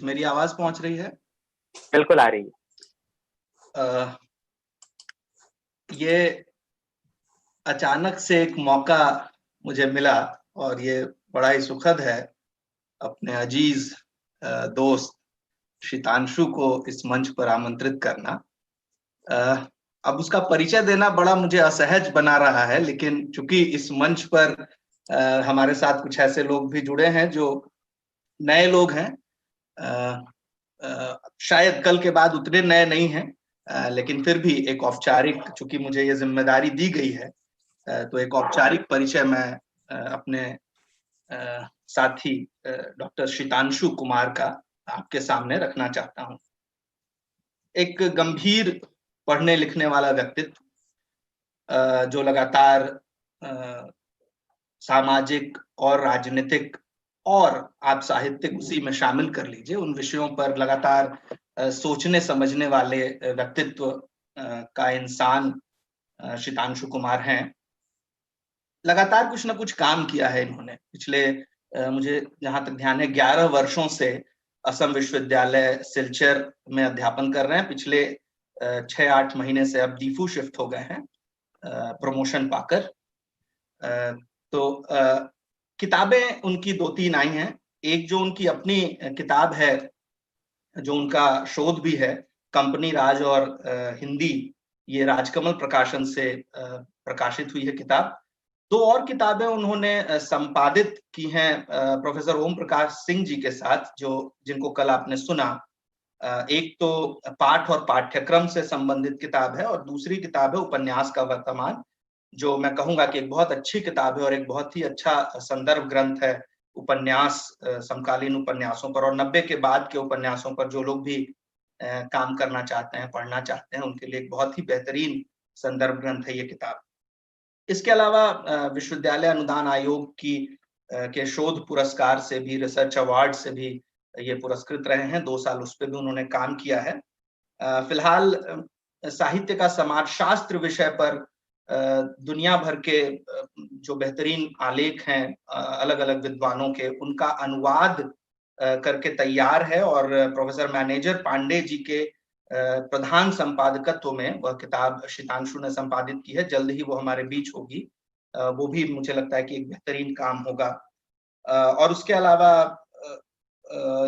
मेरी आवाज पहुंच रही है? बिल्कुल आ रही है। अ, ये अचानक से एक मौका मुझे मिला और ये बड़ा ही सुखद है अपने अजीज दोस्त शीतांशु को इस मंच पर आमंत्रित करना। अब उसका परिचय देना बड़ा मुझे असहज बना रहा है, लेकिन चूंकि इस मंच पर हमारे साथ कुछ ऐसे लोग भी जुड़े हैं जो नए लोग हैं, शायद कल के बाद उतने नए नहीं हैं, लेकिन फिर भी एक औपचारिक, चूंकि मुझे ये जिम्मेदारी दी गई है, तो एक औपचारिक परिचय मैं अपने साथी डॉक्टर शीतांशु कुमार का आपके सामने रखना चाहता हूं। एक गंभीर पढ़ने लिखने वाला व्यक्तित्व, जो लगातार सामाजिक और राजनीतिक और आप साहित्यिक उसी में शामिल कर लीजिए, उन विषयों पर लगातार सोचने समझने वाले व्यक्तित्व का इंसान शीतांशु कुमार हैं। लगातार कुछ ना कुछ काम किया है इन्होंने पिछले, मुझे जहां तक ध्यान है, 11 वर्षों से असम विश्वविद्यालय सिलचर में अध्यापन कर रहे हैं। पिछले 6-8 महीने से अब दीफू शिफ्ट हो गए हैं प्रमोशन पाकर। तो किताबें उनकी 2-3 आई हैं। एक जो उनकी अपनी किताब है, जो उनका शोध भी है, कंपनी राज और हिंदी, ये राजकमल प्रकाशन से प्रकाशित हुई है किताब। 2 और किताबें उन्होंने संपादित की हैं प्रोफेसर ओम प्रकाश सिंह जी के साथ, जो जिनको कल आपने सुना। एक तो पाठ और पाठ्यक्रम से संबंधित किताब है और दूसरी किताब है उपन्यास का वर्तमान, जो मैं कहूंगा कि एक बहुत अच्छी किताब है और एक बहुत ही अच्छा संदर्भ ग्रंथ है उपन्यास, समकालीन उपन्यासों पर और 90 के बाद के उपन्यासों पर जो लोग भी काम करना चाहते हैं, पढ़ना चाहते हैं, उनके लिए एक बहुत ही बेहतरीन संदर्भ ग्रंथ है ये किताब। इसके अलावा विश्वविद्यालय अनुदान आयोग की के शोध पुरस्कार से भी, रिसर्च अवार्ड से भी ये पुरस्कृत रहे हैं। 2 साल उस पे भी उन्होंने काम किया है। फिलहाल साहित्य का समाजशास्त्र विषय पर दुनिया भर के जो बेहतरीन आलेख हैं अलग अलग विद्वानों के, उनका अनुवाद करके तैयार है और प्रोफेसर मैनेजर पांडे जी के प्रधान संपादकत्व में वह किताब शीतांशु ने संपादित की है। जल्द ही वो हमारे बीच होगी। वो भी मुझे लगता है कि एक बेहतरीन काम होगा। और उसके अलावा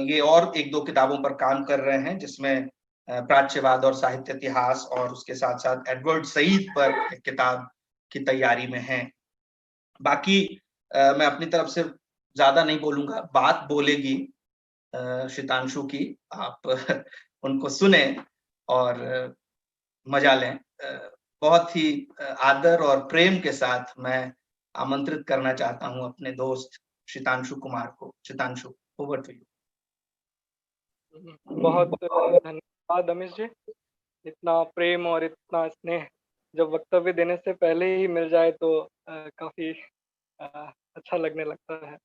ये और 1-2 किताबों पर काम कर रहे हैं, जिसमें प्राच्यवाद और साहित्य इतिहास, और उसके साथ साथ एडवर्ड सईद पर एक किताब की तैयारी में हैं। बाकी मैं अपनी तरफ से ज्यादा नहीं बोलूंगा, बात बोलेगी शीतांशु की। आप उनको सुने और मजा लें। बहुत ही आदर और प्रेम के साथ मैं आमंत्रित करना चाहता हूं अपने दोस्त शीतांशु कुमार को। शीतांशु, ओवर टू यू। बहुत धन्यवाद अमिश जी। इतना प्रेम और इतना स्नेह जब वक्तव्य देने से पहले ही मिल जाए तो काफी अच्छा लगने लगता है।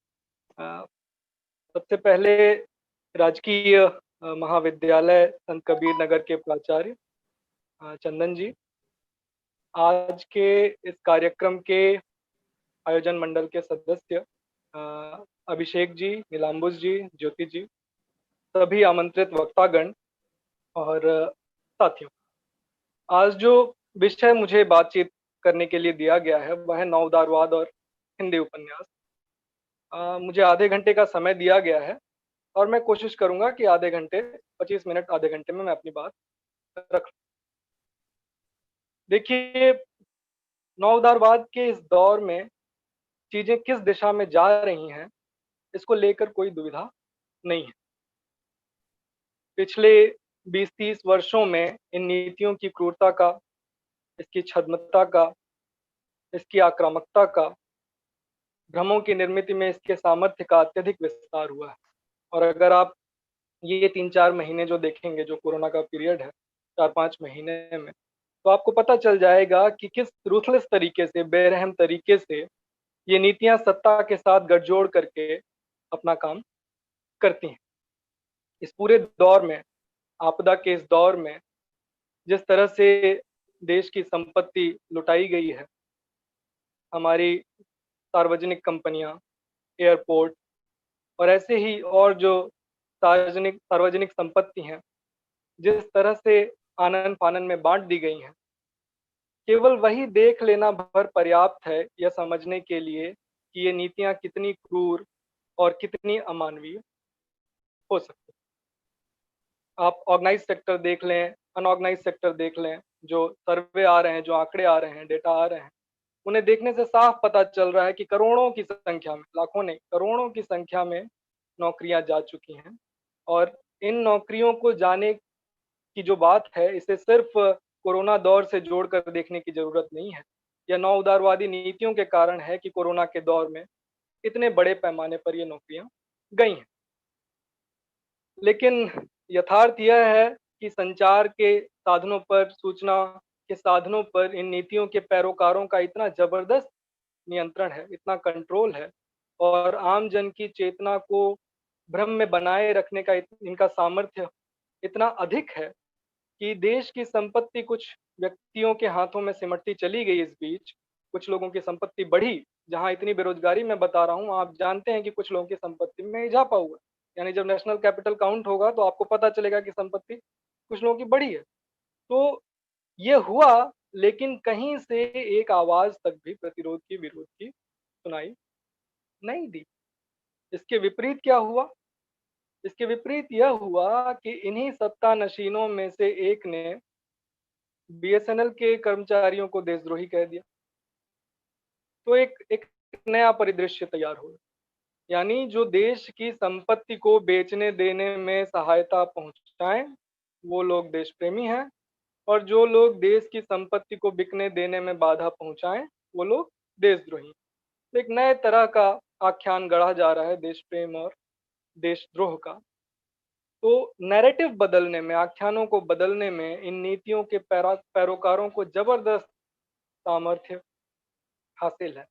सबसे पहले राजकीय महाविद्यालय संत कबीर नगर के प्राचार्य चंदन जी, आज के इस कार्यक्रम के आयोजन मंडल के सदस्य अभिषेक जी, नीलांबुस जी, ज्योति जी, सभी आमंत्रित वक्तागण और साथियों, आज जो विषय मुझे बातचीत करने के लिए दिया गया है वह है नवउदारवाद और हिंदी उपन्यास। मुझे आधे घंटे का समय दिया गया है और मैं कोशिश करूंगा कि आधे घंटे 25 मिनट आधे घंटे में मैं अपनी बात रख। देखिए, नवउदारवाद के इस दौर में चीजें किस दिशा में जा रही हैं, इसको लेकर कोई दुविधा नहीं है। पिछले 20-30 वर्षों में इन नीतियों की क्रूरता का, इसकी छद्मता का, इसकी आक्रामकता का, भ्रमों की निर्मित में इसके सामर्थ्य का अत्यधिक विस्तार हुआ है। और अगर आप ये 3-4 महीने जो देखेंगे, जो कोरोना का पीरियड है 4-5 महीने में, तो आपको पता चल जाएगा कि किस रूथलेस तरीके से, बेरहम तरीके से ये नीतियां सत्ता के साथ गठजोड़ करके अपना काम करती हैं। इस पूरे दौर में, आपदा के इस दौर में, जिस तरह से देश की संपत्ति लुटाई गई है, हमारी सार्वजनिक कंपनियां, एयरपोर्ट और ऐसे ही और जो सार्वजनिक संपत्ति हैं, जिस तरह से आनन-फानन में बाँट दी गई हैं, केवल वही देख लेना भर पर्याप्त है यह समझने के लिए कि ये नीतियाँ कितनी क्रूर और कितनी अमानवीय हो सकती हैं। आप ऑर्गेनाइज़ सेक्टर देख लें, अनऑर्गेनाइज़ सेक्टर देख लें, जो सर्वे आ रहे हैं, जो आंकड़े आ रहे हैं, डेटा आ रहे हैं, उन्हें देखने से साफ पता चल रहा है कि करोड़ों की संख्या में, लाखों नहीं, करोड़ों की संख्या में नौकरियाँ जा चुकी हैं और इन नौकरियों को जाने की जो बात है, इसे सिर्फ़ कोरोना दौर से जोड़कर देखने की ज़रूरत नहीं है। यह नौ उदारवादी नीतियों के कारण है कि कोरोना के दौर में इतने बड़े पैमाने पर ये नौकरियाँ गई हैं। लेकिन यथार्थ यह है कि संचार के साधनों पर, सूचना के साधनों पर इन नीतियों के पैरोकारों का इतना ज़बरदस्त नियंत्रण है, इतना कंट्रोल है और आम जन की चेतना को भ्रम में बनाए रखने का इनका सामर्थ्य इतना अधिक है कि देश की संपत्ति कुछ व्यक्तियों के हाथों में सिमटती चली गई इस बीच, कुछ लोगों की संपत्ति बढ़ी, जहाँ इतनी बेरोज़गारी मैं बता रहा हूँ, आप जानते हैं कि कुछ लोगों की संपत्ति में इज़ाफ़ा हुआ। यानी जब नेशनल कैपिटल काउंट होगा तो आपको पता चलेगा कि संपत्ति कुछ लोगों की बढ़ी है। तो ये हुआ, लेकिन कहीं से एक आवाज़ तक भी प्रतिरोध की, विरोध की सुनाई नहीं दी। इसके विपरीत क्या हुआ? इसके विपरीत यह हुआ कि इन्हीं सत्तानशीनों में से एक ने बीएसएनएल के कर्मचारियों को देशद्रोही कह दिया। तो एक एक नया परिदृश्य तैयार हुआ। यानी जो देश की संपत्ति को बेचने देने में सहायता पहुँचाएँ, वो लोग देश प्रेमी हैं और जो लोग देश की संपत्ति को बिकने देने में बाधा पहुँचाएँ, वो लोग देशद्रोही। तो एक नए तरह का आख्यान गढ़ा जा रहा है देश प्रेम और देशद्रोह का। तो नैरेटिव बदलने में, आख्यानों को बदलने में इन नीतियों के पैरोकारों को ज़बरदस्त सामर्थ्य हासिल है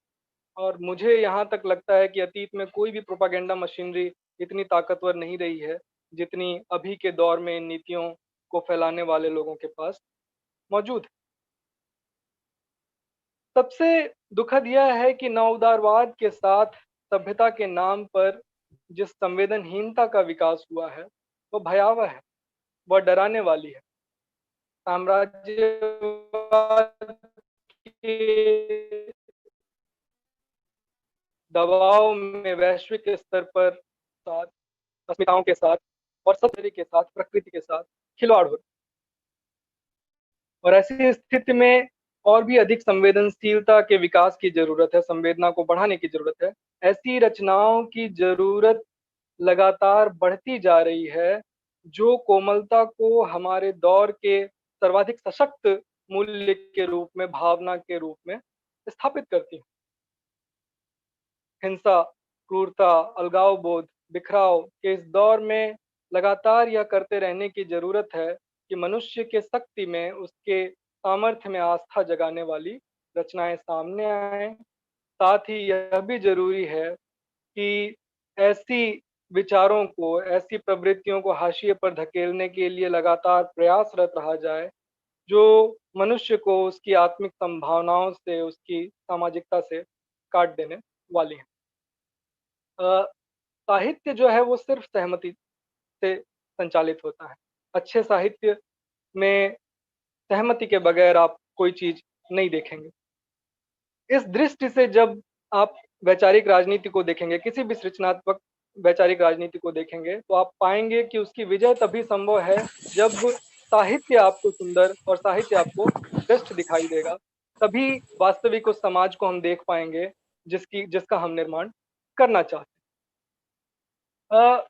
और मुझे यहाँ तक लगता है कि अतीत में कोई भी प्रोपेगेंडा मशीनरी इतनी ताकतवर नहीं रही है, जितनी अभी के दौर में इन नीतियों को फैलाने वाले लोगों के पास मौजूद है। सबसे दुखद यह है कि नवउदारवाद के साथ सभ्यता के नाम पर जिस संवेदनहीनता का विकास हुआ है, वो भयावह है, वह डराने वाली है। साम्राज्यवाद के दबाव में वैश्विक स्तर पर साथ अस्मिताओं के साथ और सभ्यता के साथ, प्रकृति के साथ खिलवाड़ हो रहा है। और ऐसी स्थिति में और भी अधिक संवेदनशीलता के विकास की ज़रूरत है, संवेदना को बढ़ाने की ज़रूरत है। ऐसी रचनाओं की ज़रूरत लगातार बढ़ती जा रही है, जो कोमलता को हमारे दौर के सर्वाधिक सशक्त मूल्य के रूप में, भावना के रूप में स्थापित करती हैं। हिंसा, क्रूरता, अलगावबोध, बिखराव के इस दौर में लगातार यह करते रहने की ज़रूरत है कि मनुष्य के शक्ति में, उसके सामर्थ्य में आस्था जगाने वाली रचनाएँ सामने आएँ। साथ ही यह भी ज़रूरी है कि ऐसी विचारों को, ऐसी प्रवृत्तियों को हाशिए पर धकेलने के लिए लगातार प्रयासरत रहा जाए, जो मनुष्य को उसकी आत्मिक संभावनाओं से, उसकी सामाजिकता से काट देने वाली हैं। अ, साहित्य जो है वो सिर्फ़ सहमति से संचालित होता है। अच्छे साहित्य में सहमति के बगैर आप कोई चीज़ नहीं देखेंगे। इस दृष्टि से जब आप वैचारिक राजनीति को देखेंगे, किसी भी सृजनात्मक वैचारिक राजनीति को देखेंगे, तो आप पाएँगे कि उसकी विजय तभी संभव है जब साहित्य आपको सुंदर और साहित्य आपको श्रेष्ठ दिखाई देगा। तभी वास्तविक उस समाज को हम देख पाएँगे जिसका हम निर्माण करना चाहते हैं।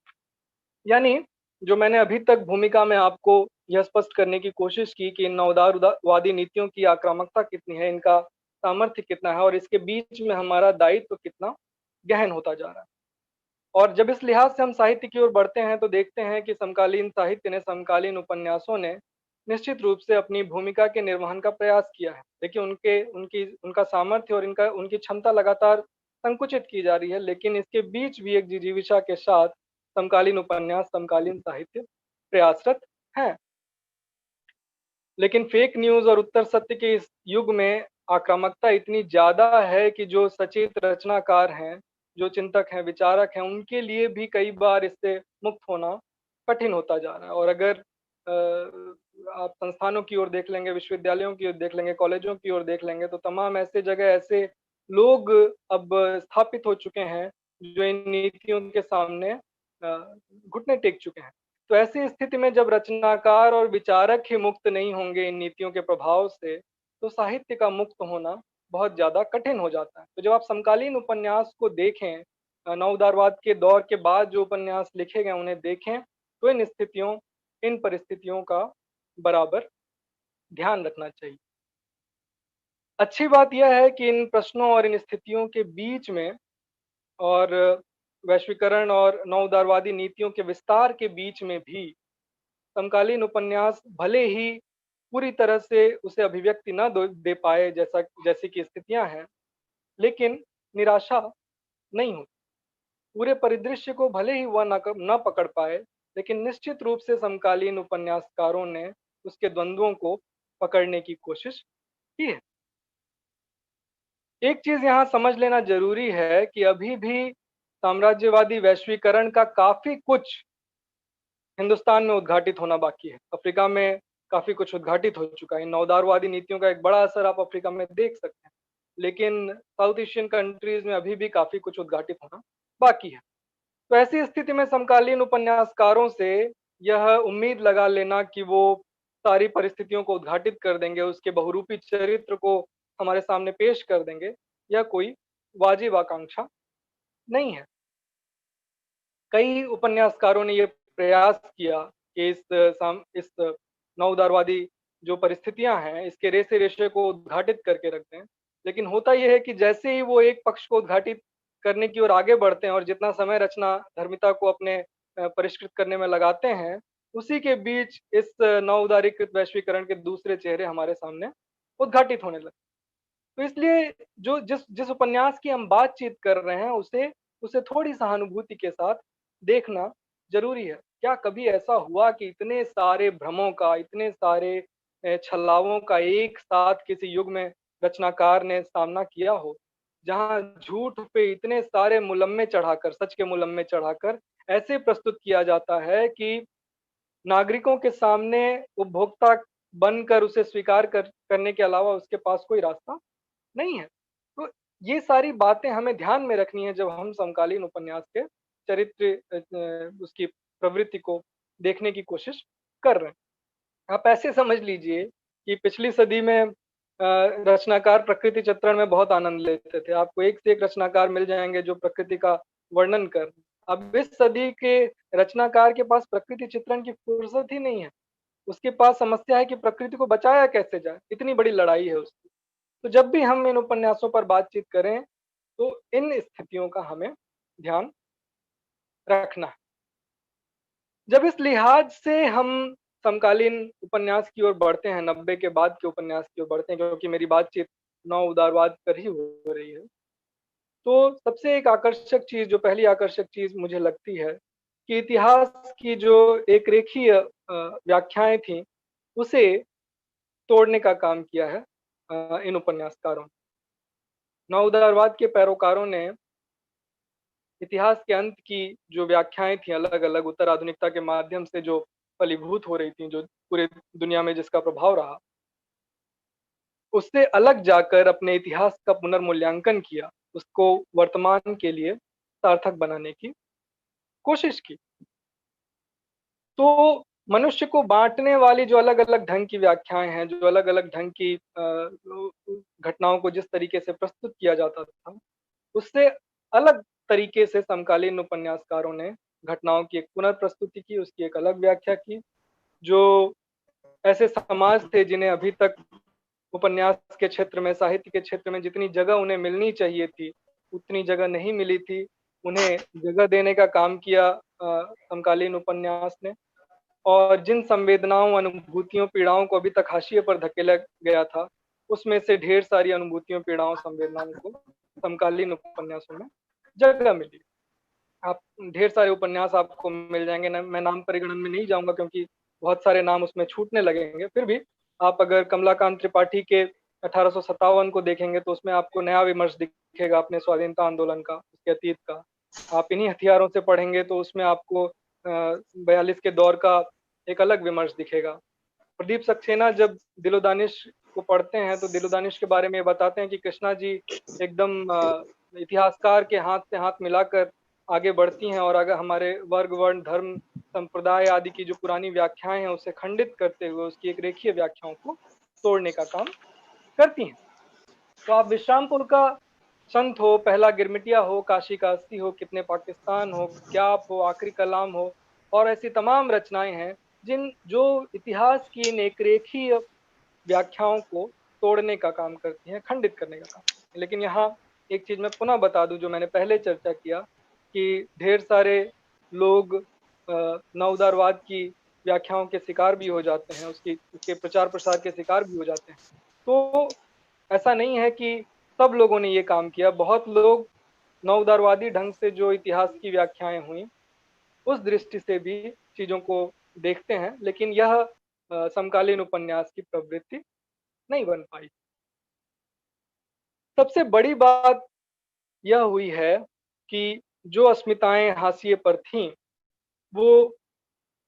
यानी जो मैंने अभी तक भूमिका में आपको यह स्पष्ट करने की कोशिश की कि इन वादी नीतियों की आक्रामकता कितनी है, इनका सामर्थ्य कितना है और इसके बीच में हमारा दायित्व कितना गहन होता जा रहा है। और जब इस लिहाज से हम साहित्य की ओर बढ़ते हैं तो देखते हैं कि समकालीन साहित्य ने, समकालीन उपन्यासों ने निश्चित रूप से अपनी भूमिका के निर्वहन का प्रयास किया है। देखिए उनका सामर्थ्य और उनकी क्षमता लगातार संकुचित की जा रही है, लेकिन इसके बीच भी एक जिजीविषा के साथ समकालीन उपन्यास, समकालीन साहित्य प्रयासरत हैं। लेकिन फेक न्यूज़ और उत्तर सत्य के इस युग में आक्रामकता इतनी ज़्यादा है कि जो सचेत रचनाकार हैं, जो चिंतक हैं, विचारक हैं, उनके लिए भी कई बार इससे मुक्त होना कठिन होता जा रहा है। और अगर आप संस्थानों की ओर देख लेंगे, विश्वविद्यालयों की ओर देख लेंगे, कॉलेजों की ओर देख लेंगे, तो तमाम ऐसे जगह ऐसे लोग अब स्थापित हो चुके हैं जो इन नीतियों के सामने घुटने टेक चुके हैं। तो ऐसी स्थिति में जब रचनाकार और विचारक ही मुक्त नहीं होंगे इन नीतियों के प्रभाव से, तो साहित्य का मुक्त होना बहुत ज़्यादा कठिन हो जाता है। तो जब आप समकालीन उपन्यास को देखें, नवउदारवाद के दौर के बाद जो उपन्यास लिखे गए उन्हें देखें, तो इन परिस्थितियों का बराबर ध्यान रखना चाहिए। अच्छी बात यह है कि इन प्रश्नों और इन स्थितियों के बीच में और वैश्वीकरण और नवउदारवादी नीतियों के विस्तार के बीच में भी समकालीन उपन्यास भले ही पूरी तरह से उसे अभिव्यक्ति न दे पाए जैसी की स्थितियां हैं, लेकिन निराशा नहीं होती। पूरे परिदृश्य को भले ही वह न पकड़ पाए, लेकिन निश्चित रूप से समकालीन उपन्यासकारों ने उसके द्वंद्वों को पकड़ने की कोशिश की है। एक चीज यहाँ समझ लेना जरूरी है कि अभी भी साम्राज्यवादी वैश्वीकरण का काफी कुछ हिंदुस्तान में उद्घाटित होना बाकी है। अफ्रीका में काफी कुछ उद्घाटित हो चुका है। इन नवउदारवादी नीतियों का एक बड़ा असर आप अफ्रीका में देख सकते हैं, लेकिन साउथ एशियन कंट्रीज में अभी भी काफी कुछ उद्घाटित होना बाकी है। तो ऐसी स्थिति में समकालीन उपन्यासकारों से यह उम्मीद लगा लेना कि वो सारी परिस्थितियों को उद्घाटित कर देंगे, उसके बहुरूपी चरित्र को हमारे सामने पेश कर देंगे, यह कोई वाजिब आकांक्षा नहीं है। कई उपन्यासकारों ने ये प्रयास किया कि इस नवउदारवादी जो परिस्थितियां हैं, इसके रेशे रेशे को उद्घाटित करके रख दें। लेकिन होता यह है कि जैसे ही वो एक पक्ष को उद्घाटित करने की ओर आगे बढ़ते हैं और जितना समय रचना धर्मिता को अपने परिष्कृत करने में लगाते हैं, उसी के बीच इस नवउदारीकृत वैश्वीकरण के दूसरे चेहरे हमारे सामने उद्घाटित होने लगते। तो इसलिए जो जिस जिस उपन्यास की हम बातचीत कर रहे हैं उसे उसे थोड़ी सहानुभूति के साथ देखना जरूरी है। क्या कभी ऐसा हुआ कि इतने सारे भ्रमों का, इतने सारे छलावों का एक साथ किसी युग में रचनाकार ने सामना किया हो, जहां झूठ पे इतने सारे मुलम्मे चढ़ाकर, सच के मुलम्मे चढ़ाकर ऐसे प्रस्तुत किया जाता है कि नागरिकों के सामने उपभोक्ता बनकर उसे स्वीकार करने के अलावा उसके पास कोई रास्ता नहीं है। तो ये सारी बातें हमें ध्यान में रखनी है जब हम समकालीन उपन्यास के चरित्र उसकी प्रवृत्ति को देखने की कोशिश कर रहे हैं। आप ऐसे समझ लीजिए कि पिछली सदी में रचनाकार प्रकृति चित्रण में बहुत आनंद लेते थे। आपको एक से एक रचनाकार मिल जाएंगे जो प्रकृति का वर्णन कर। अब इस सदी के रचनाकार के पास प्रकृति चित्रण की फुर्सत ही नहीं है। उसके पास समस्या है कि प्रकृति को बचाया कैसे जाए, इतनी बड़ी लड़ाई है उसकी। तो जब भी हम इन उपन्यासों पर बातचीत करें, तो इन स्थितियों का हमें ध्यान रखना है। जब इस लिहाज से हम समकालीन उपन्यास की ओर बढ़ते हैं, 90 के बाद के उपन्यास की ओर बढ़ते हैं, क्योंकि मेरी बातचीत नवउदारवाद पर ही हो रही है, तो सबसे एक आकर्षक चीज, जो पहली आकर्षक चीज मुझे लगती है कि इतिहास की जो एक रेखीय व्याख्याएं थी, उसे तोड़ने का काम किया है इन उपन्यासकारों ने। नवउदारवाद के पैरोकारों ने इतिहास के अंत की जो व्याख्याएं थी अलग अलग उत्तर आधुनिकता के माध्यम से जो फलीभूत हो रही थी, जो पूरे दुनिया में जिसका प्रभाव रहा, उससे अलग जाकर अपने इतिहास का पुनर्मूल्यांकन किया, उसको वर्तमान के लिए सार्थक बनाने की कोशिश की। तो मनुष्य को बांटने वाली जो अलग अलग ढंग की व्याख्याएं हैं, जो अलग अलग ढंग की घटनाओं को जिस तरीके से प्रस्तुत किया जाता था, उससे अलग तरीके से समकालीन उपन्यासकारों ने घटनाओं की एक पुनर्प्रस्तुति की, उसकी एक अलग व्याख्या की। जो ऐसे समाज थे जिन्हें अभी तक उपन्यास के क्षेत्र में, साहित्य के क्षेत्र में जितनी जगह उन्हें मिलनी चाहिए थी, उतनी जगह नहीं मिली थी, उन्हें जगह देने का काम किया समकालीन उपन्यास ने। और जिन संवेदनाओं, अनुभूतियों, पीड़ाओं को अभी तक हाशिए पर धकेला गया था, उसमें से ढेर सारी अनुभूतियों, पीड़ाओं, संवेदनाओं को समकालीन उपन्यासों में जगह मिली। आप ढेर सारे उपन्यास आपको मिल जाएंगे, मैं नाम परिगणन में नहीं जाऊंगा क्योंकि बहुत सारे नाम उसमें छूटने लगेंगे। फिर भी आप अगर कमलाकांत त्रिपाठी के 1857 को देखेंगे तो उसमें आपको नया विमर्श दिखेगा अपने स्वाधीनता आंदोलन का, उसके अतीत का। आप इन्हीं हथियारों से पढ़ेंगे तो उसमें आपको 1942 के दौर का एक अलग विमर्श दिखेगा। प्रदीप सक्सेना जब दिल-ओ-दानिश को पढ़ते हैं तो दिल-ओ-दानिश के बारे में बताते हैं कि कृष्णा जी एकदम इतिहासकार के हाथ से हाथ मिलाकर आगे बढ़ती हैं और अगर हमारे वर्ग, वर्ण, धर्म, संप्रदाय आदि की जो पुरानी व्याख्याएँ हैं उसे खंडित करते हुए उसकी एक रेखीय व्याख्याओं को तोड़ने का काम करती हैं। तो आप विश्रामपुर का संत हो, पहला गिरमिटिया हो, काशी का अस्सी हो, कितने पाकिस्तान हो, क्या आप हो, आखिरी कलाम हो और ऐसी तमाम रचनाएँ हैं जो इतिहास की इन एक रेखीय व्याख्याओं को तोड़ने का काम करती हैं, खंडित करने का काम करती हैं। लेकिन यहाँ एक चीज़ मैं पुनः बता दूँ जो मैंने पहले चर्चा किया कि ढेर सारे लोग नवउदारवाद की व्याख्याओं के शिकार भी हो जाते हैं, उसके प्रचार-प्रसार के शिकार भी हो जाते हैं। तो ऐसा नहीं है कि सब लोगों ने ये काम किया, बहुत लोग नवउदारवादी ढंग से जो इतिहास की व्याख्याएँ हुईं, उस दृष्टि से भी चीज़ों को देखते हैं, लेकिन यह समकालीन उपन्यास की प्रवृत्ति नहीं बन पाई। सबसे बड़ी बात यह हुई है कि जो अस्मिताएँ हाशिए पर थीं, वो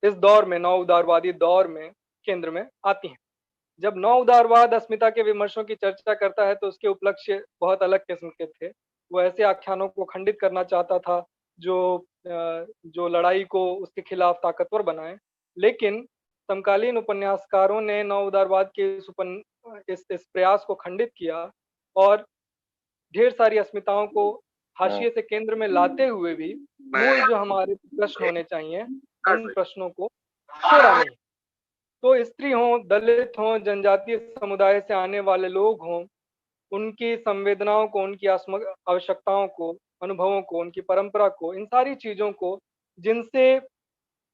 इस दौर में नव उदारवादी दौर में केंद्र में आती हैं। जब नव उदारवाद अस्मिता के विमर्शों की चर्चा करता है तो उसके उपलक्ष्य बहुत अलग किस्म के थे। वो ऐसे आख्यानों को खंडित करना चाहता था जो लड़ाई को उसके खिलाफ ताकतवर बनाएँ। लेकिन समकालीन उपन्यासकारों ने नव उदारवाद के इस प्रयास को खंडित किया और ढेर सारी अस्मिताओं को हाशिए से केंद्र में लाते हुए भी मूल जो हमारे प्रश्न होने चाहिए, उन प्रश्नों को छोड़ा नहीं। तो स्त्री हों, दलित हों, जनजातीय समुदाय से आने वाले लोग हों, उनकी संवेदनाओं को, उनकी आवश्यकताओं को, अनुभवों को, उनकी परंपरा को, इन सारी चीज़ों को जिनसे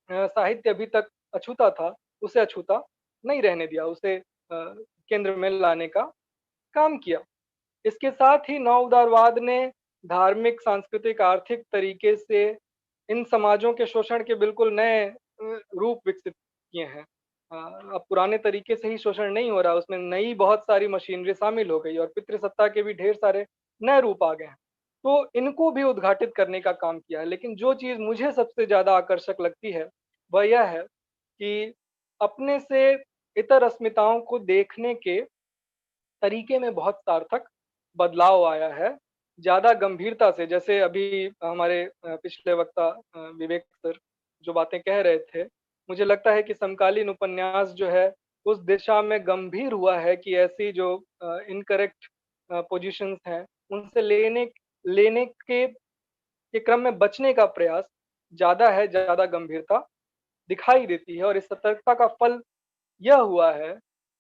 साहित्य अभी तक अछूता था, उसे अछूता नहीं रहने दिया, उसे केंद्र में लाने का काम किया। इसके साथ ही नवउदारवाद ने धार्मिक, सांस्कृतिक, आर्थिक तरीके से इन समाजों के शोषण के बिल्कुल नए रूप विकसित किए हैं। अब पुराने तरीके से ही शोषण नहीं हो रहा, उसमें नई बहुत सारी मशीनरी शामिल हो गई और पितृसत्ता के भी ढेर सारे नए रूप आ गए हैं। तो इनको भी उद्घाटित करने का काम किया है। लेकिन जो चीज़ मुझे सबसे ज़्यादा आकर्षक लगती है, वह यह है कि अपने से इतर अस्मिताओं को देखने के तरीके में बहुत सार्थक बदलाव आया है। ज़्यादा गंभीरता से जैसे अभी हमारे पिछले वक्ता विवेक सर जो बातें कह रहे थे, मुझे लगता है कि समकालीन उपन्यास जो है, उस दिशा में गंभीर हुआ है कि ऐसी जो इनकरेक्ट पोज़ीशंस हैं, उनसे लेने लेने के क्रम में बचने का प्रयास ज़्यादा है, ज़्यादा गंभीरता दिखाई देती है और इस सतर्कता का फल यह हुआ है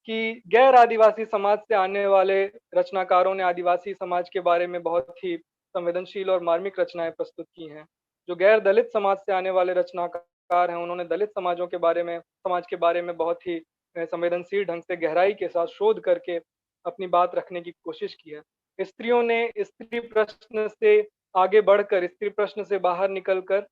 कि गैर आदिवासी समाज से आने वाले रचनाकारों ने आदिवासी समाज के बारे में बहुत ही संवेदनशील और मार्मिक रचनाएँ प्रस्तुत की हैं। जो गैर दलित समाज से आने वाले रचनाकार हैं, उन्होंने दलित समाज के बारे में बहुत ही संवेदनशील ढंग से गहराई के साथ शोध करके अपनी बात रखने की कोशिश की है। स्त्रियों ने स्त्री प्रश्न से आगे बढ़कर, स्त्री प्रश्न से बाहर निकल कर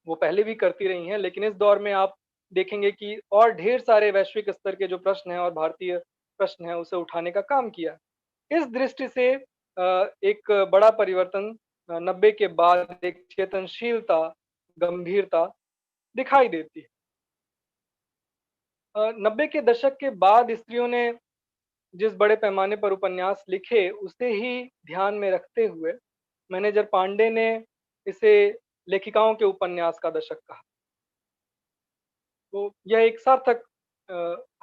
वो पहले भी करती रही हैं, लेकिन इस दौर में आप देखेंगे कि और ढेर सारे वैश्विक स्तर के जो प्रश्न हैं और भारतीय प्रश्न हैं, उसे उठाने का काम किया। इस दृष्टि से एक बड़ा परिवर्तन 90 के बाद एक चेतनशीलता, गंभीरता दिखाई देती है। 90 के दशक के बाद स्त्रियों ने जिस बड़े पैमाने पर उपन्यास लिखे, उसे ही ध्यान में रखते हुए मैनेजर पांडे ने इसे लेखिकाओं के उपन्यास का दशक कहा। तो यह एक सार्थक अ,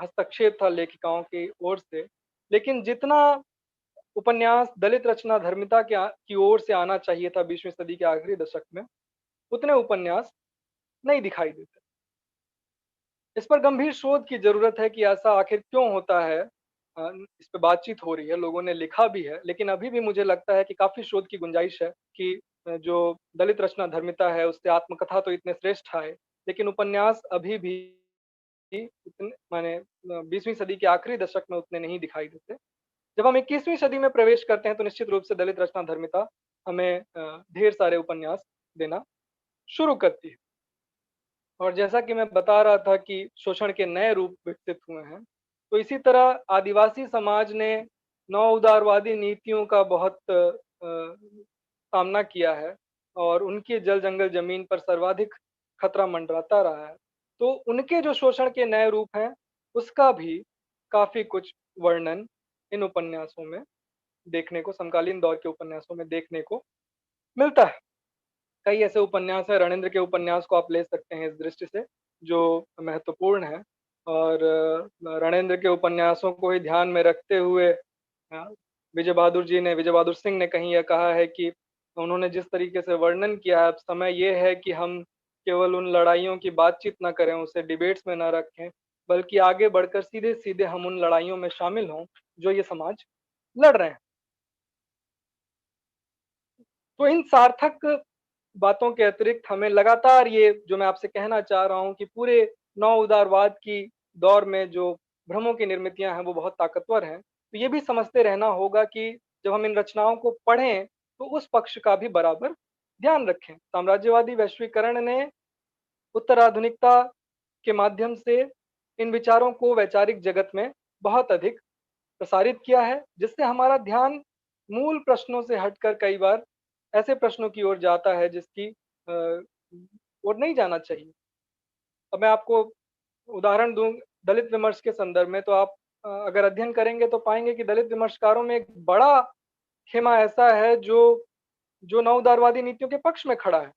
हस्तक्षेप था लेखिकाओं की ओर से, लेकिन जितना उपन्यास दलित रचनाधर्मिता की ओर से आना चाहिए था 20वीं सदी के आखिरी दशक में, उतने उपन्यास नहीं दिखाई देते। इस पर गंभीर शोध की ज़रूरत है कि ऐसा आखिर क्यों होता है? इस पे बातचीत हो रही है, लोगों ने लिखा भी है, लेकिन अभी भी मुझे लगता है कि काफ़ी शोध की गुंजाइश है कि जो दलित रचनाधर्मिता है, उससे आत्मकथा तो इतने श्रेष्ठ आए, लेकिन उपन्यास अभी भी उतने माने 20वीं सदी के आखिरी दशक में उतने नहीं दिखाई देते। जब हम 21वीं सदी में प्रवेश करते हैं, तो निश्चित रूप से दलित रचनाधर्मिता हमें ढेर सारे उपन्यास देना शुरू करती है। और जैसा कि मैं बता रहा था कि शोषण के नए रूप विकसित हुए हैं, तो इसी तरह आदिवासी समाज ने नव-उदारवादी नीतियों का बहुत सामना किया है और उनकी जल, जंगल, ज़मीन पर सर्वाधिक खतरा मंडराता रहा है। तो उनके जो शोषण के नए रूप हैं, उसका भी काफ़ी कुछ वर्णन इन उपन्यासों में देखने को, समकालीन दौर के उपन्यासों में देखने को मिलता है। कई ऐसे उपन्यास हैं, रणेंद्र के उपन्यास को आप ले सकते हैं इस दृष्टि से, जो महत्वपूर्ण है। और रणेंद्र के उपन्यासों को ही ध्यान में रखते हुए विजय बहादुर सिंह ने कहीं यह कहा है कि उन्होंने जिस तरीके से वर्णन किया है, अब समय ये है कि हम केवल उन लड़ाइयों की बातचीत ना करें, उसे डिबेट्स में ना रखें, बल्कि आगे बढ़कर सीधे-सीधे हम उन लड़ाइयों में शामिल हों, जो ये समाज लड़ रहे हैं। तो इन सार्थक बातों के अतिरिक्त हमें लगातार ये जो मैं आपसे कहना चाह रहा हूँ कि पूरे नव उदारवाद की दौर में जो भ्रमों की निर्मितियाँ हैं, वो बहुत ताकतवर हैं। तो ये भी समझते रहना होगा कि जब हम इन रचनाओं को पढ़ें, तो उस पक्ष का भी बराबर ध्यान रखें। साम्राज्यवादी वैश्वीकरण ने उत्तराधुनिकता के माध्यम से इन विचारों को वैचारिक जगत में बहुत अधिक प्रसारित किया है, जिससे हमारा ध्यान मूल प्रश्नों से हटकर कई बार ऐसे प्रश्नों की ओर जाता है जिसकी ओर नहीं जाना चाहिए। अब मैं आपको उदाहरण दूँ दलित विमर्श के संदर्भ में, तो आप अगर अध्ययन करेंगे तो पाएँगे कि दलित विमर्शकारों में एक बड़ा खेमा ऐसा है जो नव उदारवादी नीतियों के पक्ष में खड़ा है,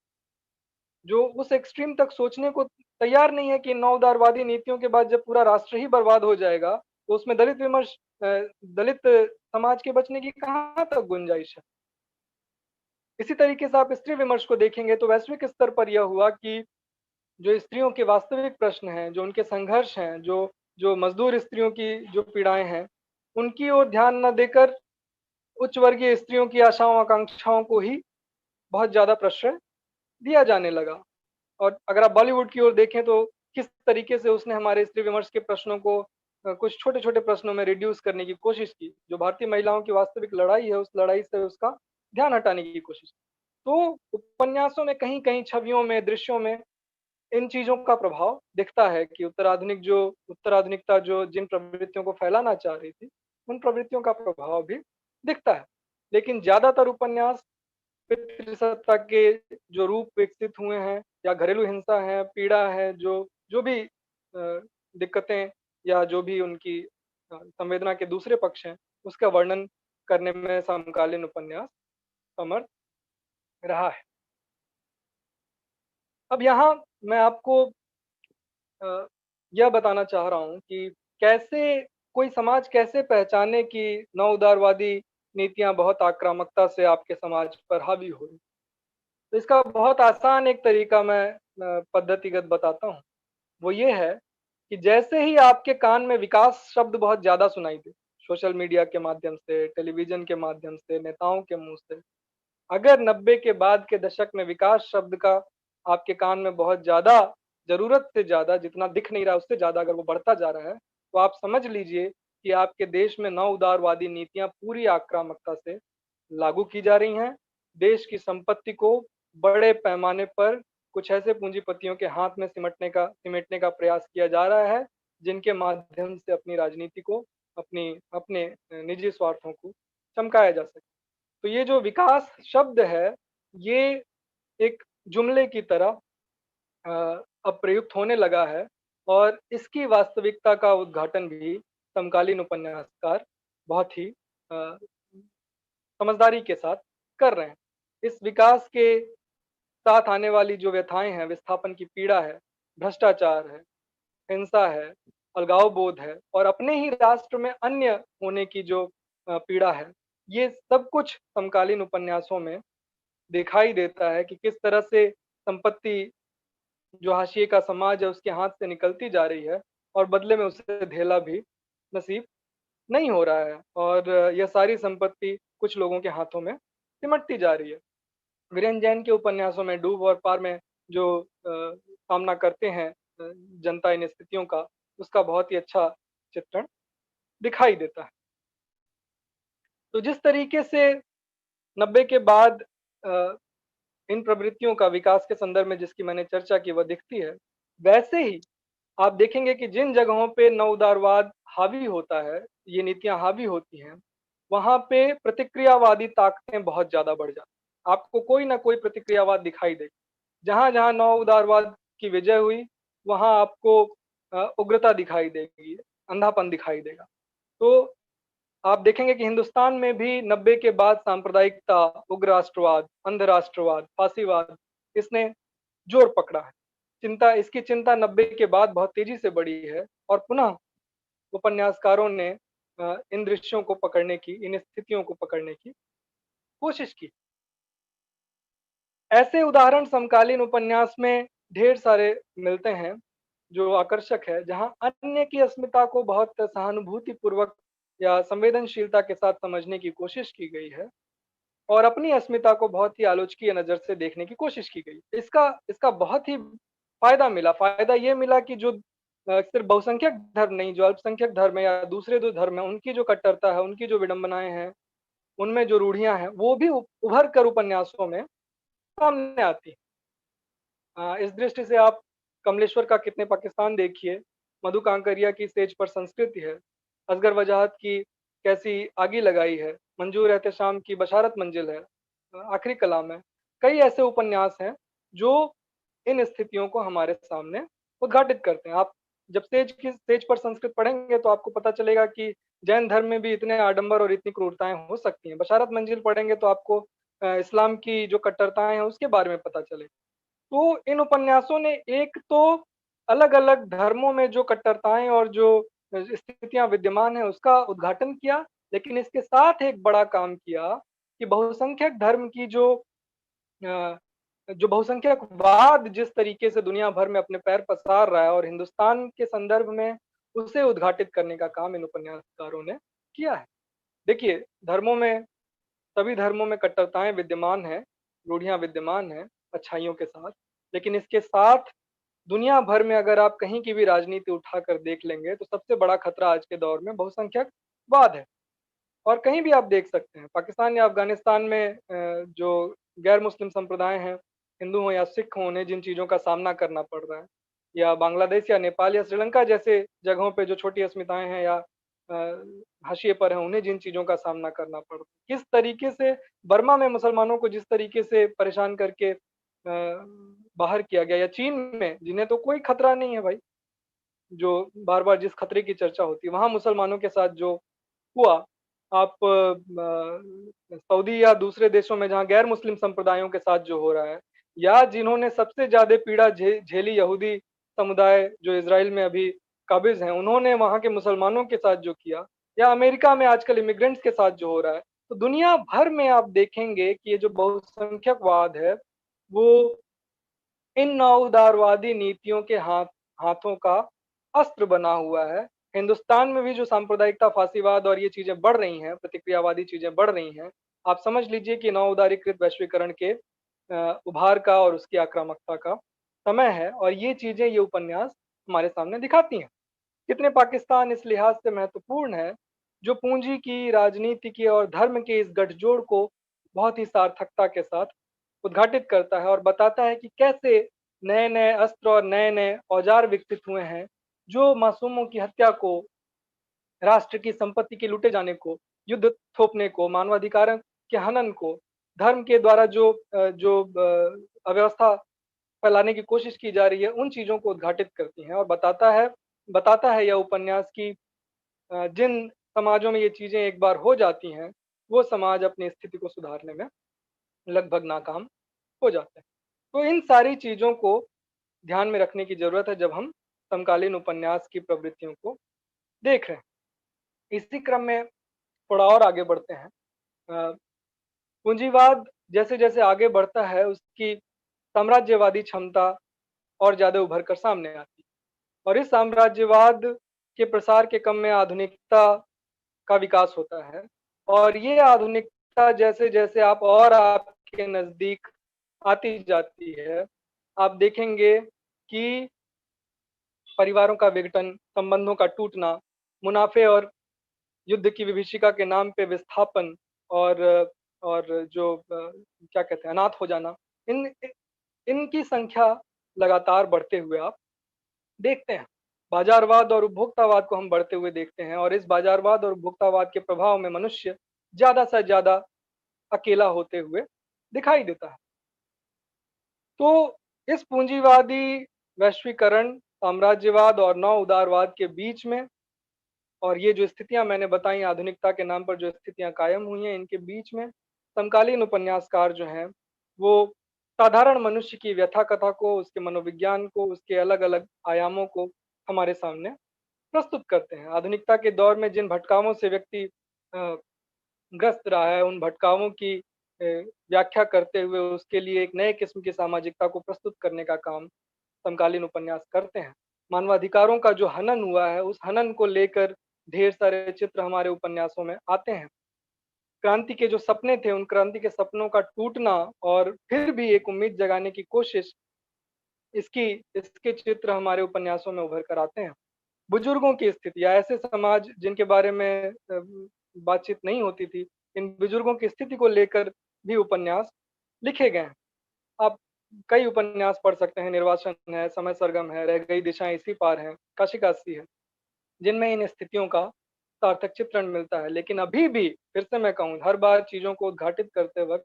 जो उस एक्सट्रीम तक सोचने को तैयार नहीं है कि नव उदारवादी नीतियों के बाद जब पूरा राष्ट्र ही बर्बाद हो जाएगा, तो उसमें दलित समाज के बचने की कहाँ तक गुंजाइश है। इसी तरीके से आप स्त्री विमर्श को देखेंगे तो वैश्विक स्तर पर यह हुआ कि जो स्त्रियों के वास्तविक प्रश्न हैं, जो उनके संघर्ष हैं, जो जो मज़दूर स्त्रियों की जो पीड़ाएँ हैं, उनकी ओर ध्यान न देकर उच्च वर्गीय स्त्रियों की आशाओं, आकांक्षाओं को ही बहुत ज़्यादा प्रश्रय दिया जाने लगा। और अगर आप बॉलीवुड की ओर देखें तो किस तरीके से उसने हमारे स्त्री विमर्श के प्रश्नों को कुछ छोटे-छोटे प्रश्नों में रिड्यूस करने की कोशिश की। जो भारतीय महिलाओं की वास्तविक लड़ाई है, उस लड़ाई से उसका ध्यान हटाने की कोशिश की। तो उपन्यासों में कहीं-कहीं छवियों में, दृश्यों में इन चीज़ों का प्रभाव दिखता है कि उत्तराधुनिकता जो जिन प्रवृत्तियों को फैलाना चाह रही थी, उन प्रवृत्तियों का प्रभाव भी दिखता है। लेकिन ज़्यादातर उपन्यास पितृसत्ता के जो रूप विकसित हुए हैं या घरेलू हिंसा है, पीड़ा है, जो जो भी दिक्कतें या जो भी उनकी संवेदना के दूसरे पक्ष हैं, उसका वर्णन करने में समकालीन उपन्यास समर्थ रहा है। अब यहाँ मैं आपको अ, यह बताना चाह रहा हूँ कि कैसे कोई समाज कैसे पहचाने कि नवउदारवादी नीतियाँ बहुत आक्रामकता से आपके समाज पर हावी हो रही। तो इसका बहुत आसान एक तरीका मैं पद्धतिगत बताता हूँ। वो ये है कि जैसे ही आपके कान में विकास शब्द बहुत ज़्यादा सुनाई दे, सोशल मीडिया के माध्यम से, टेलीविज़न के माध्यम से, नेताओं के मुँह से, अगर 90 के बाद के दशक में विकास शब्द का आपके कान में बहुत ज़्यादा ज़रूरत से ज़्यादा जितना दिख नहीं रहा है उससे ज़्यादा अगर वो बढ़ता जा रहा है, तो आप समझ लीजिए कि आपके देश में नव उदारवादी नीतियाँ पूरी आक्रामकता से लागू की जा रही हैं। देश की संपत्ति को बड़े पैमाने पर कुछ ऐसे पूंजीपतियों के हाथ में सिमटने का प्रयास किया जा रहा है, जिनके माध्यम से अपनी राजनीति को, अपने निजी स्वार्थों को चमकाया जा सके। तो ये जो विकास शब्द है, ये एक जुमले की तरह अब प्रयुक्त होने लगा है और इसकी वास्तविकता का उद्घाटन भी समकालीन उपन्यासकार बहुत ही अ, समझदारी के साथ कर रहे हैं। इस विकास के साथ आने वाली जो व्यथाएँ हैं, विस्थापन की पीड़ा है, भ्रष्टाचार है, हिंसा है, अलगाव बोध है और अपने ही राष्ट्र में अन्य होने की जो पीड़ा है, ये सब कुछ समकालीन उपन्यासों में दिखाई देता है कि किस तरह से संपत्ति जो हाशिए का समाज है उसके हाथ से निकलती जा रही है और बदले में उसे धेला भी नसीब नहीं हो रहा है और यह सारी संपत्ति कुछ लोगों के हाथों में सिमटती जा रही है। वीरेन जैन के उपन्यासों में डूब और पार में जो सामना करते हैं जनता इन स्थितियों का, उसका बहुत ही अच्छा चित्रण दिखाई देता है। तो जिस तरीके से 90 के बाद अ, इन प्रवृत्तियों का विकास के संदर्भ में जिसकी मैंने चर्चा की वह दिखती है, वैसे ही आप देखेंगे कि जिन जगहों पे नवउदारवाद हावी होता है, ये नीतियाँ हावी होती हैं, वहाँ पे प्रतिक्रियावादी ताकतें बहुत ज़्यादा बढ़ जाती हैं। आपको कोई ना कोई प्रतिक्रियावाद दिखाई देगा। जहाँ-जहाँ नव उदारवाद की विजय हुई, वहाँ आपको उग्रता दिखाई देगी, अंधापन दिखाई देगा। तो आप देखेंगे कि हिंदुस्तान में भी 90 के बाद सांप्रदायिकता, उग्र राष्ट्रवाद, अंध राष्ट्रवाद, फासीवाद, इसने जोर पकड़ा है। इसकी चिंता 90 के बाद बहुत तेजी से बढ़ी है और पुनः उपन्यासकारों ने इन दृश्यों को पकड़ने की, इन स्थितियों को पकड़ने की कोशिश की। ऐसे उदाहरण समकालीन उपन्यास में ढेर सारे मिलते हैं, जो आकर्षक है, जहाँ अन्य की अस्मिता को बहुत सहानुभूतिपूर्वक या संवेदनशीलता के साथ समझने की कोशिश की गई है और अपनी अस्मिता को बहुत ही आलोचकीय नज़र से देखने की कोशिश की गई। इसका इसका बहुत ही फ़ायदा मिला। फ़ायदा ये मिला कि जो सिर्फ़ बहुसंख्यक धर्म नहीं, जो अल्पसंख्यक धर्म है या दूसरे जो धर्म हैं, उनकी जो कट्टरता है, उनकी जो विडंबनाएँ हैं, उनमें जो रूढ़ियाँ हैं, वो भी उभर कर उपन्यासों में सामने आती हैं। इस दृष्टि से आप कमलेश्वर का कितने पाकिस्तान देखिए, मधु कांकरिया की सेज पर संस्कृति है, असगर वजाहत की कैसी आगी लगाई है, मंजूर एहतेशाम की बशारत मंजिल है, आखिरी कलाम है। कई ऐसे उपन्यास हैं जो इन स्थितियों को हमारे सामने उद्घाटित करते हैं। आप जब सेज पर संस्कृत पढ़ेंगे तो आपको पता चलेगा कि जैन धर्म में भी इतने आडंबर और इतनी क्रूरताएँ हो सकती हैं। बशारत मंजिल पढ़ेंगे तो आपको इस्लाम की जो कट्टरताएँ हैं उसके बारे में पता चलेगा। तो इन उपन्यासों ने एक तो अलग-अलग धर्मों में जो कट्टरताएँ और जो स्थितियाँ विद्यमान हैं उसका उद्घाटन किया, लेकिन इसके साथ एक बड़ा काम किया कि बहुसंख्यक धर्म की अ, जो बहुसंख्यकवाद जिस तरीके से दुनिया भर में अपने पैर पसार रहा है और हिंदुस्तान के संदर्भ में उसे उद्घाटित करने का काम इन उपन्यासकारों ने किया है। देखिए, सभी धर्मों में कट्टरताएँ विद्यमान हैं, रूढ़ियाँ विद्यमान हैं, अच्छाइयों के साथ। लेकिन इसके साथ दुनिया भर में अगर आप कहीं की भी राजनीति उठाकर देख लेंगे, तो सबसे बड़ा खतरा आज के दौर में बहुसंख्यकवाद है। और कहीं भी आप देख सकते हैं, पाकिस्तान या अफ़गानिस्तान में जो गैर मुस्लिम संप्रदाय हैं, हिंदू हों या सिख हों, उन्हें जिन चीज़ों का सामना करना पड़ रहा है, या बांग्लादेश या नेपाल या श्रीलंका जैसे जगहों पे जो छोटी अस्मिताएँ हैं या हाशिए पर हैं, उन्हें जिन चीज़ों का सामना करना पड़ रहा है। किस तरीके से बर्मा में मुसलमानों को जिस तरीके से परेशान करके बाहर किया गया, या चीन में जिन्हें तो कोई खतरा नहीं है भाई, जो बार-बार जिस खतरे की चर्चा होती है, वहाँ मुसलमानों के साथ जो हुआ, आप सऊदी या दूसरे देशों में जहाँ गैर मुस्लिम संप्रदायों के साथ जो हो रहा है, या जिन्होंने सबसे ज़्यादा पीड़ा झेली यहूदी समुदाय जो इज़राइल में अभी काबिज़ हैं, उन्होंने वहाँ के मुसलमानों के साथ जो किया, या अमेरिका में आजकल इमिग्रेंट्स के साथ जो हो रहा है, तो दुनिया भर में आप देखेंगे कि ये जो बहुसंख्यकवाद है, वो इन नवउदारवादी नीतियों के हाथों का अस्त्र बना हुआ है। हिंदुस्तान में भी जो सांप्रदायिकता, फासीवाद और ये चीज़ें बढ़ रही हैं, प्रतिक्रियावादी चीज़ें बढ़ रही हैं, आप समझ लीजिए कि नवउदारीकृत वैश्वीकरण के उभार का और उसकी आक्रामकता का समय है, और ये चीज़ें, ये उपन्यास हमारे सामने दिखाती हैं। कितने पाकिस्तान इस लिहाज से महत्वपूर्ण है, जो पूँजी की, राजनीति की और धर्म के इस गठजोड़ को बहुत ही सार्थकता के साथ उद्घाटित करता है और बताता है कि कैसे नए-नए अस्त्र और नए-नए औज़ार विकसित हुए हैं, जो मासूमों की हत्या को, राष्ट्र की संपत्ति के लूटे जाने को, युद्ध थोपने को, मानवाधिकारों के हनन को, धर्म के द्वारा अव्यवस्था फैलाने की कोशिश की जा रही है, उन चीज़ों को उद्घाटित करती हैं और बताता है यह उपन्यास कि जिन समाजों में ये चीज़ें एक बार हो जाती हैं, वो समाज अपनी स्थिति को सुधारने में लगभग नाकाम हो जाते हैं। तो इन सारी चीज़ों को ध्यान में रखने की ज़रूरत है जब हम समकालीन उपन्यास की प्रवृत्तियों को देख रहे हैं। इसी क्रम में थोड़ा और आगे बढ़ते हैं। अ, पूंजीवाद जैसे-जैसे आगे बढ़ता है, उसकी साम्राज्यवादी क्षमता और ज़्यादा उभर कर सामने आती है, और इस साम्राज्यवाद के प्रसार के क्रम में आधुनिकता का विकास होता है, और ये आधुनिकता जैसे-जैसे आपके नज़दीक आती जाती है, आप देखेंगे कि परिवारों का विघटन, संबंधों का टूटना, मुनाफ़े और युद्ध की विभीषिका के नाम पे विस्थापन, और जो क्या कहते हैं, अनाथ हो जाना, इन इ इनकी संख्या लगातार बढ़ते हुए आप देखते हैं। बाज़ारवाद और उपभोक्तावाद को हम बढ़ते हुए देखते हैं, और इस बाज़ारवाद और उपभोक्तावाद के प्रभाव में मनुष्य ज़्यादा से ज़्यादा अकेला होते हुए दिखाई देता है। तो इस पूँजीवादी वैश्वीकरण, साम्राज्यवाद और नव उदारवाद के बीच में, और ये जो स्थितियां मैंने बताई आधुनिकता के नाम पर जो स्थितियां कायम हुई हैं, इनके बीच में समकालीन उपन्यासकार जो हैं वो साधारण मनुष्य की व्यथा कथा को, उसके मनोविज्ञान को, उसके अलग अलग आयामों को हमारे सामने प्रस्तुत करते हैं। आधुनिकता के दौर में जिन भटकामों से व्यक्ति ग्रस्त रहा है, उन भटकामों की व्याख्या करते हुए उसके लिए एक नए किस्म की सामाजिकता को प्रस्तुत करने का काम समकालीन उपन्यास करते हैं। मानवाधिकारों का जो हनन हुआ है, उस हनन को लेकर ढेर सारे चित्र हमारे उपन्यासों में आते हैं। क्रांति के जो सपने थे, उन क्रांति के सपनों का टूटना और फिर भी एक उम्मीद जगाने की कोशिश, इसकी इसके चित्र हमारे उपन्यासों में उभर कर आते हैं। बुजुर्गों की स्थिति या ऐसे समाज जिनके बारे में बातचीत नहीं होती थी, इन बुजुर्गों की स्थिति को लेकर भी उपन्यास लिखे गए हैं। आप कई उपन्यास पढ़ सकते हैं, निर्वासन है, समय सरगम है, रह गई दिशाएं इसी पार है, काशी काशी है, जिनमें इन स्थितियों का सार्थक चित्रण मिलता है। लेकिन अभी भी फिर से मैं कहूँ, हर बार चीज़ों को उद्घाटित करते वक़्त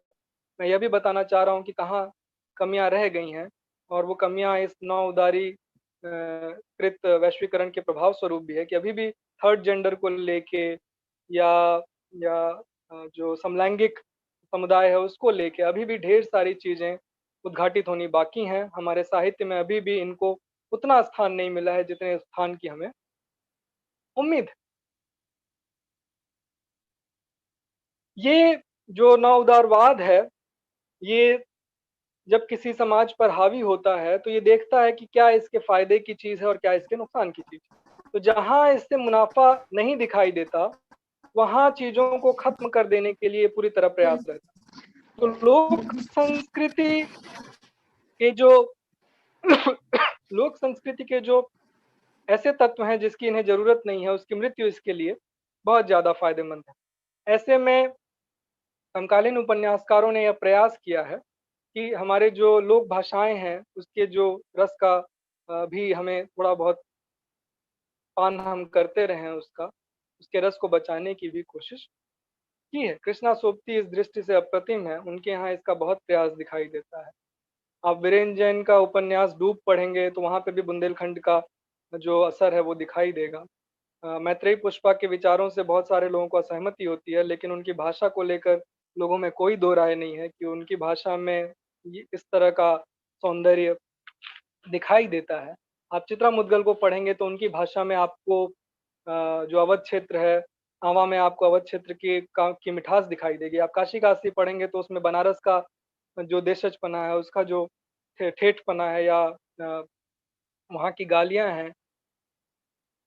मैं यह भी बताना चाह रहा हूँ कि कहाँ कमियाँ रह गई हैं, और वो कमियाँ इस नौउदारी कृत वैश्वीकरण के प्रभाव स्वरूप भी है कि अभी भी थर्ड जेंडर को लेके या या जो समलैंगिक समुदाय है उसको लेके अभी भी ढेर सारी चीज़ें उद्घाटित होनी बाकी हैं। हमारे साहित्य में अभी भी इनको उतना स्थान नहीं मिला है जितने स्थान की हमें उम्मीद है। ये जो नवउदारवाद है, ये जब किसी समाज पर हावी होता है, तो ये देखता है कि क्या इसके फ़ायदे की चीज़ है और क्या इसके नुकसान की चीज़ है। तो जहाँ इससे मुनाफ़ा नहीं दिखाई देता, वहाँ चीज़ों को ख़त्म कर देने के लिए पूरी तरह प्रयास रहता है। तो लोक संस्कृति के जो लोक संस्कृति के जो ऐसे तत्व हैं जिसकी इन्हें ज़रूरत नहीं है, उसकी मृत्यु इसके लिए बहुत ज़्यादा फ़ायदेमंद है। ऐसे में समकालीन उपन्यासकारों ने यह प्रयास किया है कि हमारे जो लोक भाषाएँ हैं, उसके जो रस का भी हमें थोड़ा बहुत पान हम करते रहें उसका, उसके रस को बचाने की भी कोशिश की है। कृष्णा सोबती इस दृष्टि से अप्रतिम है, उनके यहाँ इसका बहुत प्रयास दिखाई देता है। आप वीरेंद्र जैन का उपन्यास डूब पढ़ेंगे, तो वहाँ पे भी बुंदेलखंड का जो असर है, वो दिखाई देगा। मैत्रेयी पुष्पा के विचारों से बहुत सारे लोगों को असहमति होती है, लेकिन उनकी भाषा को लेकर लोगों में कोई दो राय नहीं है कि उनकी भाषा में ये इस तरह का सौंदर्य दिखाई देता है। आप चित्रा मुद्गल को पढ़ेंगे तो उनकी भाषा में आपको जो अवध क्षेत्र है, आवा में आपको अवध क्षेत्र की मिठास दिखाई देगी। आप काशी काशी पढ़ेंगे तो उसमें बनारस का जो देशजपना है, उसका जो ठेठपना है या वहाँ की गालियाँ हैं,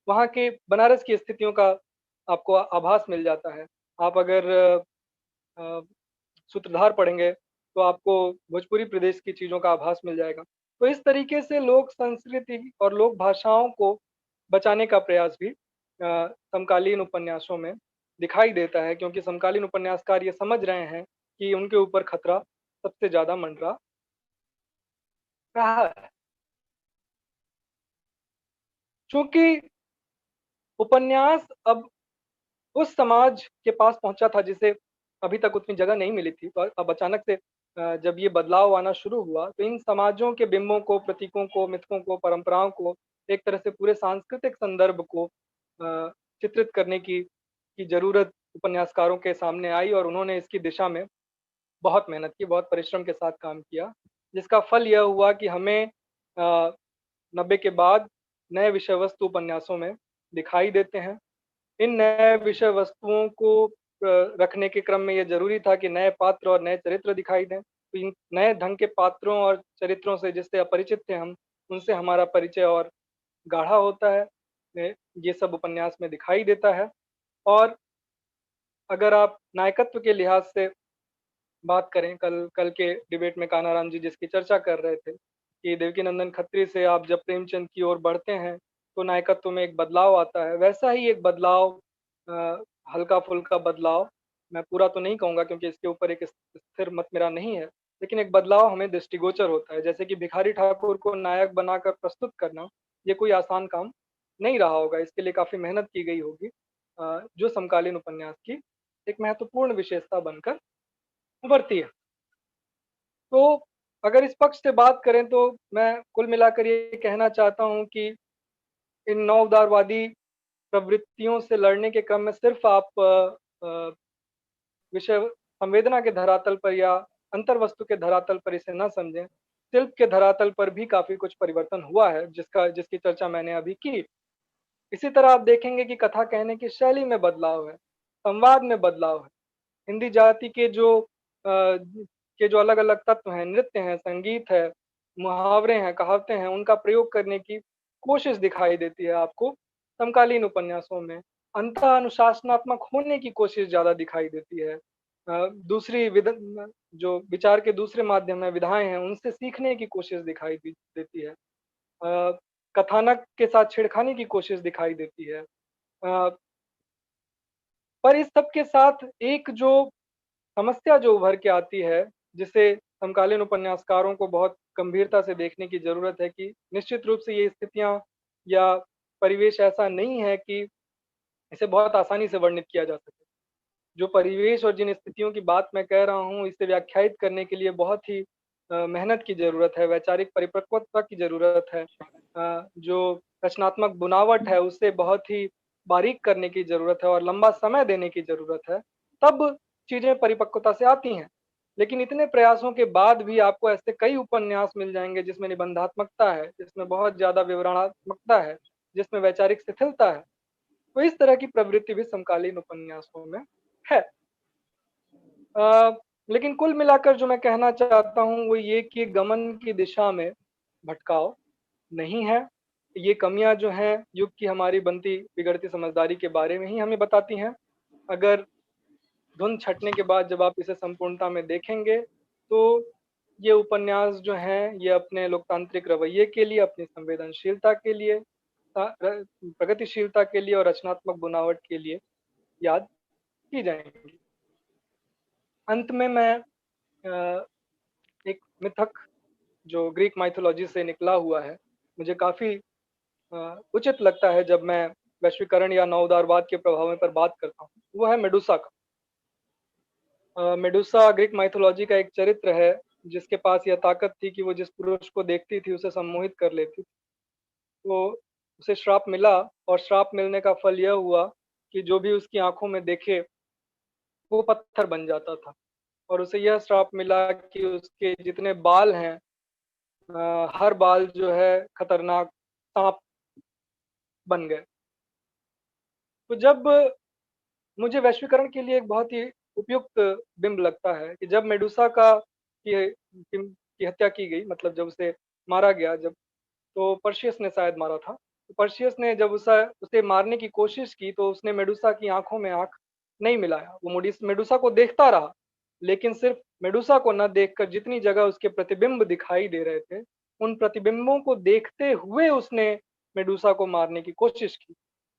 वहाँ के बनारस की स्थितियों का आपको आभास मिल जाता है। आप अगर अ, सूत्रधार पढ़ेंगे, तो आपको भोजपुरी प्रदेश की चीज़ों का आभास मिल जाएगा। तो इस तरीके से लोक संस्कृति और लोक भाषाओं को बचाने का प्रयास भी समकालीन उपन्यासों में दिखाई देता है, क्योंकि समकालीन उपन्यासकार ये समझ रहे हैं कि उनके ऊपर खतरा सबसे ज़्यादा मंडरा रहा है। चूँकि उपन्यास अब उस समाज के पास पहुँचा था जिसे अभी तक उतनी जगह नहीं मिली थी, पर अब अचानक से जब ये बदलाव आना शुरू हुआ, तो इन समाजों के बिंबों को, प्रतीकों को, मिथकों को, परंपराओं को, एक तरह से पूरे सांस्कृतिक संदर्भ को चित्रित करने की ज़रूरत उपन्यासकारों के सामने आई, और उन्होंने इसकी दिशा में बहुत मेहनत की, बहुत परिश्रम के साथ काम किया, जिसका फल यह हुआ कि हमें 90 के बाद नए विषय वस्तु उपन्यासों में दिखाई देते हैं। इन नए विषय वस्तुओं को रखने के क्रम में ये ज़रूरी था कि नए पात्र और नए चरित्र दिखाई दें। तो इन नए ढंग के पात्रों और चरित्रों से जिससे अपरिचित थे हम, उनसे हमारा परिचय और गाढ़ा होता है। ये सब उपन्यास में दिखाई देता है। और अगर आप नायकत्व के लिहाज से बात करें, कल कल के डिबेट में कान्हाराम जी जिसकी चर्चा कर रहे थे कि देवकीनंदन खत्री से आप जब प्रेमचंद की ओर बढ़ते हैं, तो नायकत्व में एक बदलाव आता है। वैसा ही एक बदलाव, अ, हल्का-फुल्का बदलाव, मैं पूरा तो नहीं कहूँगा क्योंकि इसके ऊपर एक स्थिर मत मेरा नहीं है, लेकिन एक बदलाव हमें दृष्टिगोचर होता है। जैसे कि भिखारी ठाकुर को नायक बनाकर प्रस्तुत करना, ये कोई आसान काम नहीं रहा होगा, इसके लिए काफ़ी मेहनत की गई होगी, जो समकालीन उपन्यास की एक महत्वपूर्ण विशेषता बनकर उभरती है। तो अगर इस पक्ष से बात करें तो मैं कुल मिलाकर ये कहना चाहता हूँ कि इन नव उदारवादी प्रवृत्तियों से लड़ने के क्रम में सिर्फ आप विषय संवेदना के धरातल पर या अंतर्वस्तु के धरातल पर इसे न समझें। शिल्प के धरातल पर भी काफ़ी कुछ परिवर्तन हुआ है जिसकी चर्चा मैंने अभी की। इसी तरह आप देखेंगे कि कथा कहने की शैली में बदलाव है, संवाद में बदलाव है। हिंदी जाति के जो अलग-अलग तत्व हैं, नृत्य हैं, संगीत है, मुहावरे हैं, कहावतें हैं, उनका प्रयोग करने की कोशिश दिखाई देती है आपको समकालीन उपन्यासों में। अंतः अनुशासनात्मक होने की कोशिश ज़्यादा दिखाई देती है। दूसरी जो विचार के दूसरे माध्यम हैं, विधाएँ हैं, उनसे सीखने की कोशिश दिखाई देती है। कथानक के साथ छेड़खानी की कोशिश दिखाई देती है। पर इस सब के साथ एक जो समस्या जो उभर के आती है, जिसे समकालीन उपन्यासकारों को बहुत गंभीरता से देखने की ज़रूरत है कि निश्चित रूप से ये स्थितियाँ या परिवेश ऐसा नहीं है कि इसे बहुत आसानी से वर्णित किया जा सके। जो परिवेश और जिन स्थितियों की बात मैं कह रहा हूँ, इसे व्याख्यायित करने के लिए बहुत ही मेहनत की ज़रूरत है, वैचारिक परिपक्वता की ज़रूरत है। जो रचनात्मक बुनावट है, उसे बहुत ही बारीक करने की ज़रूरत है और लंबा समय देने की ज़रूरत है, तब चीज़ें परिपक्वता से आती हैं। लेकिन इतने प्रयासों के बाद भी आपको ऐसे कई उपन्यास मिल जाएँगे जिसमें निबंधात्मकता है, जिसमें बहुत ज़्यादा विवरणात्मकता है, जिसमें वैचारिक शिथिलता है। तो इस तरह की प्रवृत्ति भी समकालीन उपन्यासों में है। अ, लेकिन कुल मिलाकर जो मैं कहना चाहता हूँ वो ये कि गमन की दिशा में भटकाव नहीं है। ये कमियाँ जो हैं युग की हमारी बनती बिगड़ती समझदारी के बारे में ही हमें बताती हैं। अगर धुन छँटने के बाद जब आप इसे संपूर्णता में देखेंगे, तो ये उपन्यास जो हैं, ये अपने लोकतांत्रिक रवैये के लिए, अपनी संवेदनशीलता के लिए, प्रगतिशीलता के लिए और रचनात्मक बनावट के लिए याद की जाएँगी। अंत में मैं एक मिथक जो ग्रीक माइथोलॉजी से निकला हुआ है, मुझे काफ़ी उचित लगता है जब मैं वैश्वीकरण या नवोदारवाद के प्रभावों पर बात करता हूँ, वो है मेडुसा का। मेडुसा ग्रीक माइथोलॉजी का एक चरित्र है, जिसके पास यह ताकत थी कि वो जिस पुरुष को देखती थी, उसे सम्मोहित कर लेती। तो उसे श्राप मिला और श्राप मिलने का फल यह हुआ कि जो भी उसकी आँखों में देखे, वो पत्थर बन जाता था और उसे यह श्राप मिला कि उसके जितने बाल हैं हर बाल जो है खतरनाक साँप बन गए। तो जब मुझे वैश्वीकरण के लिए एक बहुत ही उपयुक्त बिंब लगता है कि जब मेडुसा की हत्या की गई मतलब जब उसे मारा गया जब तो पर्शियस ने शायद मारा था। तो पर्शियस ने जब उसे मारने की कोशिश की तो उसने मेडुसा की आँखों में आँख नहीं मिलाया। वो मेडुसा को देखता रहा, लेकिन सिर्फ़ मेडुसा को न देखकर जितनी जगह उसके प्रतिबिंब दिखाई दे रहे थे, उन प्रतिबिंबों को देखते हुए उसने मेडुसा को मारने की कोशिश की।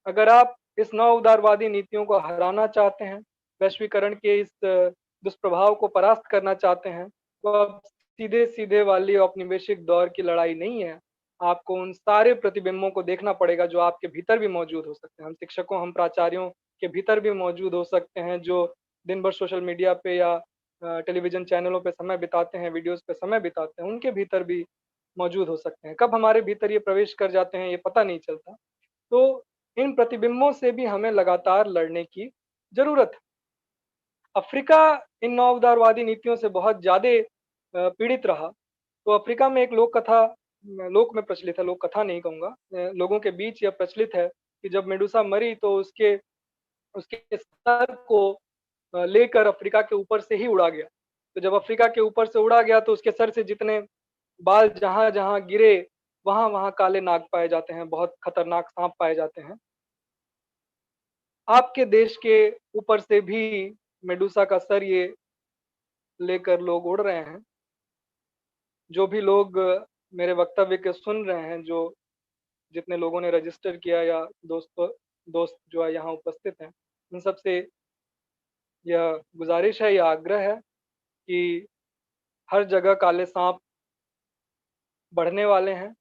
अगर आप इस नव उदारवादी नीतियों को हराना चाहते हैं, वैश्वीकरण के इस दुष्प्रभाव को परास्त करना चाहते हैं, तो अब सीधे-सीधे वाली औपनिवेशिक दौर की लड़ाई नहीं है। आपको उन सारे प्रतिबिंबों को देखना पड़ेगा जो आपके भीतर भी मौजूद हो सकते हैं। हम शिक्षकों, हम प्राचार्यों के भीतर भी मौजूद हो सकते हैं जो दिन भर सोशल मीडिया पे या टेलीविज़न चैनलों पे समय बिताते हैं, वीडियोज़ पे समय बिताते हैं, उनके भीतर भी मौजूद हो सकते हैं। कब हमारे भीतर ये प्रवेश कर जाते हैं, ये पता नहीं चलता। तो इन प्रतिबिंबों से भी हमें लगातार लड़ने की ज़रूरत है। अफ्रीका इन नव उदारवादी नीतियों से बहुत ज़्यादा पीड़ित रहा। तो अफ्रीका में एक लोक कथा लोक में प्रचलित है, लोक कथा नहीं कहूँगा लोगों के बीच यह प्रचलित है कि जब मेडुसा मरी तो उसके उसके सर को लेकर अफ्रीका के ऊपर से ही उड़ा गया। तो जब अफ्रीका के ऊपर से उड़ा गया तो उसके सर से जितने बाल जहाँ-जहाँ गिरे, वहाँ-वहाँ काले नाग पाए जाते हैं, बहुत खतरनाक साँप पाए जाते हैं। आपके देश के ऊपर से भी मेडुसा का सर ये लेकर लोग उड़ रहे हैं। जो भी लोग मेरे वक्तव्य के सुन रहे हैं, जो जितने लोगों ने रजिस्टर किया या दोस्त जो है यहाँ उपस्थित हैं, उन सब से यह गुज़ारिश है, यह आग्रह है कि हर जगह काले साँप बढ़ने वाले हैं।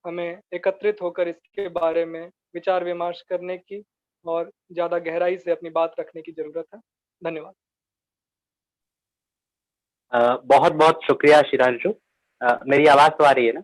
हमें एकत्रित होकर इसके बारे में विचार-विमर्श करने की और ज़्यादा गहराई से अपनी बात रखने की ज़रूरत है। धन्यवाद। बहुत-बहुत शुक्रिया शिरांशु। मेरी आवाज तो आ रही है ना?